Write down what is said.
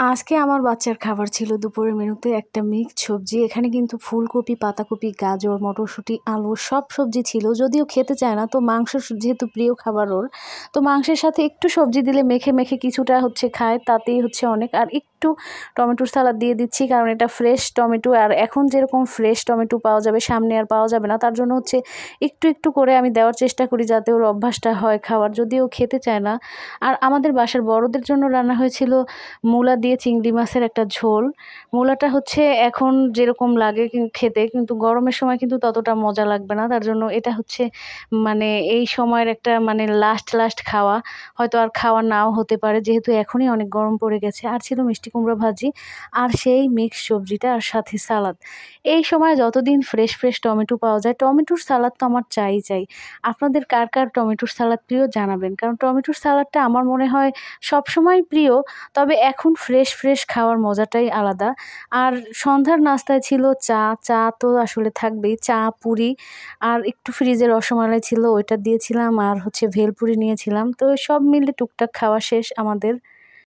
আজকে আমার বাচ্চার খাবার ছিল দুপুরের মেনুতে একটা মিক্সড সবজি। এখানে কিন্তু ফুলকপি, পাতাকপি, গাজর, মটরশুঁটি, আলু সব সবজি ছিল। যদিও খেতে চায় না, তো মাংস যেহেতু প্রিয় খাবার ওর, তো মাংসের সাথে একটু সবজি দিলে মেখে মেখে কিছুটা খায়, তাতেই অনেক। আর একটু টমেটোর সালাদ দিয়ে দিচ্ছি, কারণ এটা ফ্রেশ টমেটো, আর এখন যেরকম ফ্রেশ টমেটো পাওয়া যাবে সামনে আর পাওয়া যাবে না। তার জন্য একটু একটু করে আমি দেওয়ার চেষ্টা করি, যাতে ওর অভ্যাসটা হয় খাওয়ার, যদিও খেতে চায় না। আর আমাদের বাসার বড়দের জন্য রান্না হয়েছিল মূলা দিয়ে চিংড়ি মাছের একটা ঝোল। মূলাটা এখন যেরকম লাগে খেতে, কিন্তু গরমের সময় কিন্তু ততটা মজা লাগবে না। তার জন্য এটা মানে এই সময়ের একটা মানে লাস্ট খাওয়া, হয়তো আর খাওয়া নাও হতে পারে, যেহেতু এখনই অনেক গরম পড়ে গেছে। আর ছিল মিষ্টি কুমড়া ভাজি, আর সেই মিক্স সবজিটা, আর সাথে সালাদ। এই সময় যতদিন ফ্রেশ ফ্রেশ টমেটো পাওয়া যায়, টমেটোর সালাদ তো আমার চাই। আপনাদের কার কার টমেটোর সালাদ প্রিয় জানাবেন, কারণ টমেটোর সালাদটা আমার মনে হয় সবসময় প্রিয়, তবে এখন ফ্রেশ ফ্রেশ খাওয়ার মজাটাই আলাদা। আর সন্ধ্যার নাস্তায় ছিল চা। চা তো আসলে থাকবেই, চা, পুরি, আর একটু ফ্রিজে রসমালাই ছিল, ওইটা দিয়েছিলাম, আর ভেলপুরি নিয়েছিলাম। তো সব মিলে টুকটাক খাওয়া শেষ আমাদের।